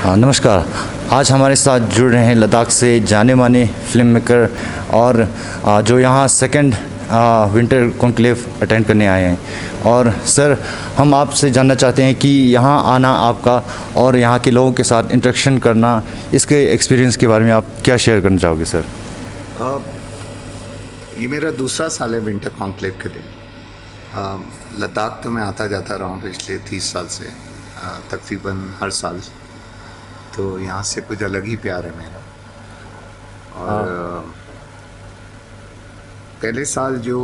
नमस्कार। आज हमारे साथ जुड़ रहे हैं लद्दाख से जाने माने फिल्म मेकर और जो यहाँ सेकंड विंटर कॉन्क्लेव अटेंड करने आए हैं। और सर, हम आपसे जानना चाहते हैं कि यहाँ आना आपका और यहाँ के लोगों के साथ इंटरेक्शन करना, इसके एक्सपीरियंस के बारे में आप क्या शेयर करना चाहोगे सर? ये मेरा दूसरा साल है विंटर कॉन्क्लेव के लिए। लद्दाख तो मैं आता जाता रहा हूँ पिछले 30 साल से, तकरीबन हर साल। तो यहाँ से कुछ अलग ही प्यार है मेरा। और पहले साल जो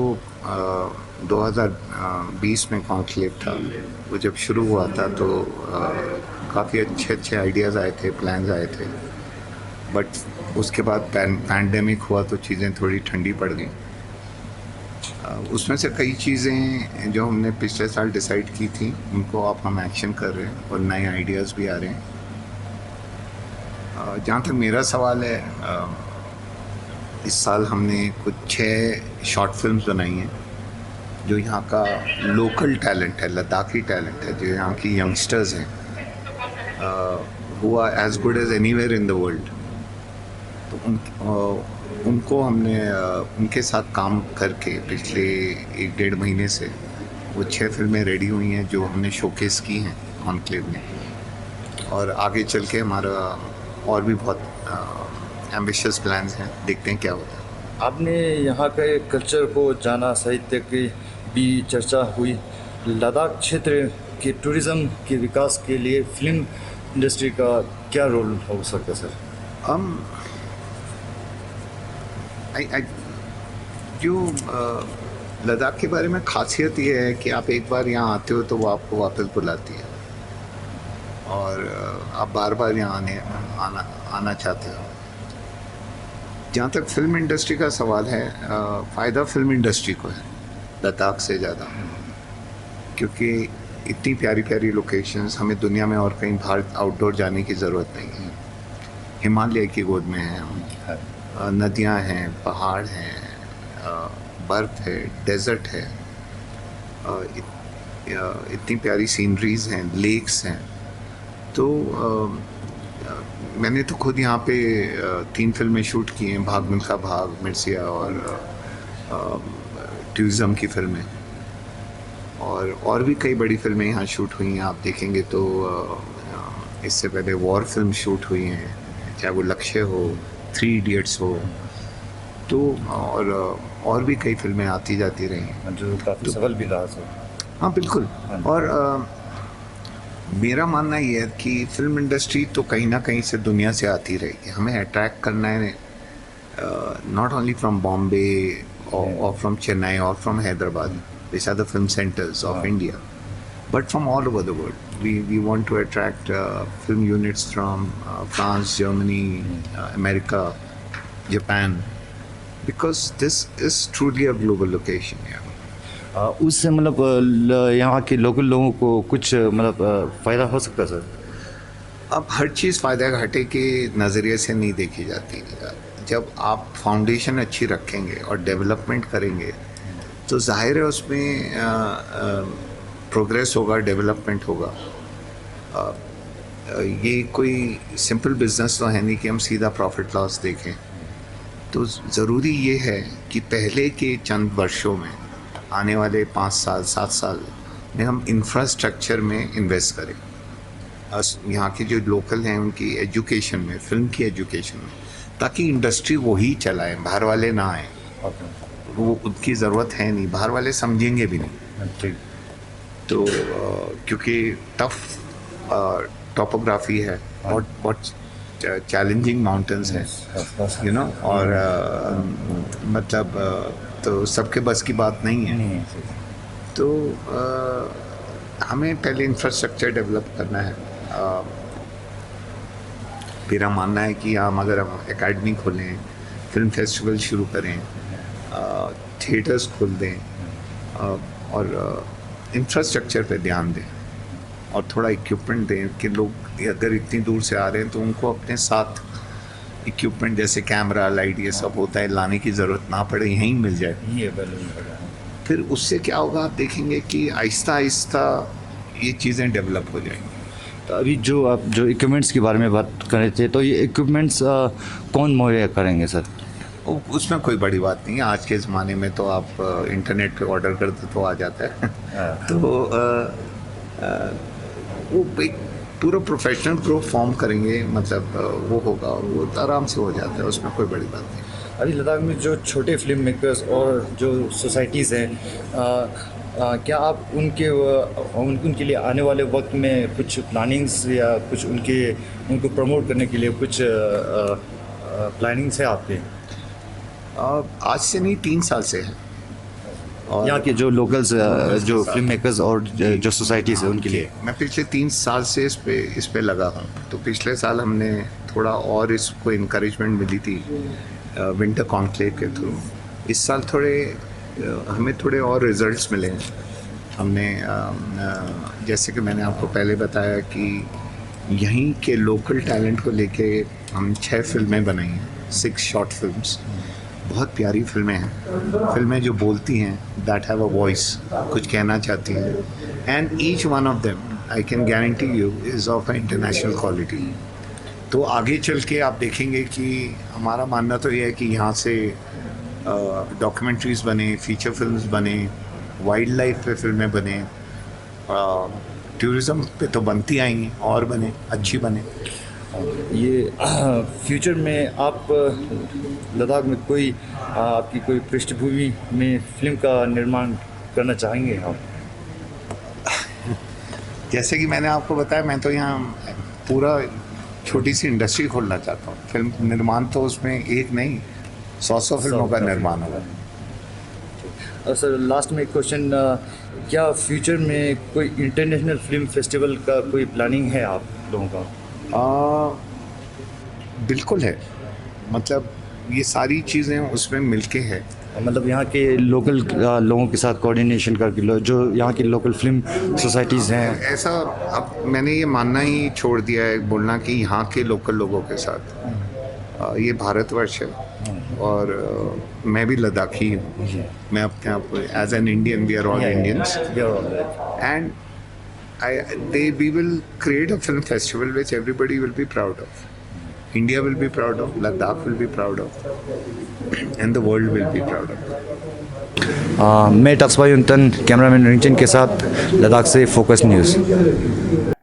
2020 में कॉन्क्लेव था, वो जब शुरू हुआ था तो काफ़ी अच्छे आइडियाज़ आए थे, प्लान्स आए थे। बट उसके बाद पैंडेमिक हुआ तो चीज़ें थोड़ी ठंडी पड़ गई। उसमें से कई चीज़ें जो हमने पिछले साल डिसाइड की थी, उनको अब हम एक्शन कर रहे हैं और नए आइडियाज़ भी आ रहे हैं। जहाँ तक मेरा सवाल है, इस साल हमने कुछ 6 शॉर्ट फिल्म्स बनाई हैं जो यहाँ का लोकल टैलेंट है, लद्दाखी टैलेंट है, जो यहाँ की यंगस्टर्स हैं, who are as good as anywhere in the world. तो उनको हमने उनके साथ काम करके पिछले 1-1.5 महीने से वो 6 फिल्में रेडी हुई हैं जो हमने शोकेस की हैं कॉन्क्लेव में। और आगे चल के हमारा और भी बहुत एम्बिशियस प्लान्स हैं, देखते हैं क्या होता है। आपने यहाँ के कल्चर को जाना, साहित्य की भी चर्चा हुई। लद्दाख क्षेत्र के टूरिज़्म के विकास के लिए फिल्म इंडस्ट्री का क्या रोल हो सकता है सर? जो लद्दाख के बारे में खासियत ये है कि आप एक बार यहाँ आते हो तो वो आपको वापस बुलाती है और आप बार बार यहाँ आना चाहते हो। जहाँ तक फिल्म इंडस्ट्री का सवाल है, फ़ायदा फिल्म इंडस्ट्री को है लद्दाख से ज़्यादा, क्योंकि इतनी प्यारी प्यारी लोकेशंस हमें दुनिया में और कहीं बाहर आउटडोर जाने की ज़रूरत नहीं है। हिमालय की गोद में हैं हम, नदियाँ हैं, पहाड़ हैं, बर्फ़ है, डेज़र्ट है, इतनी प्यारी सीनरीज़ हैं, लेक्स हैं। तो मैंने तो खुद यहाँ पे 3 फिल्में शूट की हैं, भाग मिल्खा भाग, मिर्सिया और टूरिज़्म की फिल्में, और भी कई बड़ी फिल्में यहाँ शूट हुई हैं। आप देखेंगे तो इससे पहले वॉर फिल्म शूट हुई हैं, चाहे वो लक्ष्य हो, 3 इडियट्स हो, तो और भी कई फिल्में आती जाती रही हैं जो काफ़ी सफल भी रहा सर। हाँ बिल्कुल। और मेरा मानना ये है कि फिल्म इंडस्ट्री तो कहीं ना कहीं से दुनिया से आती रहेगी। हमें अट्रैक्ट करना है, नॉट ओनली फ्रॉम बॉम्बे और फ्रॉम चेन्नई और from Hyderabad, this are the film centers of India, but from all over the world. We want to attract film units from France, Germany, America, Japan, because this is truly a global location. Yeah. उससे मतलब यहाँ के local लोगों को कुछ मतलब फ़ायदा हो सकता है सर? अब हर चीज़ फ़ायदा घाटे के नज़रिए से नहीं देखी जाती। जब आप फाउंडेशन अच्छी रखेंगे और डेवलपमेंट करेंगे तो जाहिर है उसमें प्रोग्रेस होगा, डेवलपमेंट होगा। ये कोई सिंपल बिजनेस तो है नहीं कि हम सीधा प्रॉफिट लॉस देखें। तो ज़रूरी ये है कि पहले के चंद वर्षों में, आने वाले 5 साल 7 साल में हम इंफ्रास्ट्रक्चर में इन्वेस्ट करें। यहाँ के जो लोकल हैं उनकी एजुकेशन में, फिल्म की एजुकेशन में, ताकि इंडस्ट्री वही चलाएं, बाहर वाले ना आएँ। वो उनकी ज़रूरत है नहीं, बाहर वाले समझेंगे भी नहीं। तो क्योंकि टफ टोपोग्राफी है, बहुत चैलेंजिंग माउंटेन्स हैं, यू नो, और मतलब तो सबके बस की बात नहीं है। तो हमें पहले इंफ्रास्ट्रक्चर डेवलप करना है। मेरा मानना है कि हम अगर हम एकेडमी खोलें, फिल्म फेस्टिवल शुरू करें, थिएटर्स खोल दें और इंफ्रास्ट्रक्चर पे ध्यान दें और थोड़ा इक्विपमेंट दें कि लोग अगर इतनी दूर से आ रहे हैं तो उनको अपने साथ इक्विपमेंट जैसे कैमरा, लाइट, ये सब होता है, लाने की ज़रूरत ना पड़े, यहीं मिल जाए। फिर उससे क्या होगा, आप देखेंगे कि आहिस्ता आहिस्ता ये चीज़ें डेवलप हो जाएंगी। तो अभी जो आप जो इक्विपमेंट्स के बारे में बात कर रहे थे, तो ये इक्विपमेंट्स कौन मुहैया करेंगे सर? उसमें कोई बड़ी बात नहीं है। आज के ज़माने में तो आप इंटरनेट पे ऑर्डर कर दो तो आ जाता है। तो वो एक पूरा प्रोफेशनल ग्रुप फॉर्म करेंगे, मतलब वो होगा और वो आराम से हो जाता है, उसमें कोई बड़ी बात नहीं। अभी लद्दाख में जो छोटे फिल्म मेकर्स और जो सोसाइटीज़ हैं, क्या आप उनके लिए आने वाले वक्त में कुछ प्लानिंग्स या कुछ उनको प्रमोट करने के लिए कुछ प्लानिंग्स है आपके? आज से नहीं, 3 साल से है। और यहाँ के जो लोकल्स जो फिल्म मेकर्स और जो सोसाइटीज़ है उनके लिए मैं पिछले 3 साल से इस पे लगा हूँ। तो पिछले साल हमने थोड़ा और इसको इनकरेजमेंट मिली थी विंटर कॉन्क्लेव के थ्रू। इस साल हमें थोड़े और रिजल्ट्स मिले हैं। हमने जैसे कि मैंने आपको पहले बताया कि यहीं के लोकल टैलेंट को लेके हम 6 फिल्में बनाई हैं, 6 शॉर्ट फिल्म्स। बहुत प्यारी फिल्में हैं, फिल्में जो बोलती हैं, दैट हैव अ वॉइस, कुछ कहना चाहती हैं। And each one of them I can guarantee you is of a international quality. तो आगे चल के आप देखेंगे कि हमारा मानना तो ये है कि यहाँ से डॉक्यूमेंट्रीज़ बने, फीचर फिल्म्स बने, वाइल्ड लाइफ पे फिल्में बने, टूरिज़्म पे तो बनती आएंगी और बने, अच्छी बने। ये फ्यूचर में आप लद्दाख में आपकी कोई पृष्ठभूमि में फिल्म का निर्माण करना चाहेंगे आप? जैसे कि मैंने आपको बताया, मैं तो यहाँ पूरा छोटी सी इंडस्ट्री खोलना चाहता हूँ। फिल्म निर्माण तो उसमें एक नहीं, 100 फिल्मों का निर्माण होगा। सर लास्ट में एक क्वेश्चन, क्या फ्यूचर में कोई इंटरनेशनल फिल्म फेस्टिवल का कोई प्लानिंग है आप लोगों का? बिल्कुल है, मतलब ये सारी चीज़ें उसमें मिलके है। मतलब यहाँ के लोकल लोगों के साथ कोऑर्डिनेशन करके जो यहाँ की लोकल फिल्म सोसाइटीज़ हैं, ऐसा अब मैंने ये मानना ही छोड़ दिया है, बोलना कि यहाँ के लोकल लोगों के साथ। ये भारतवर्ष है और मैं भी लद्दाखी हूँ। मैं अपने आप as an Indian, we are all Indians, and we will create a film festival which everybody will be proud of. India will be proud of, Ladakh will be proud of, and the world will be proud of. मैं Tux भाई उनतन, cameraman Rinchen के साथ लद्दाख से focus news.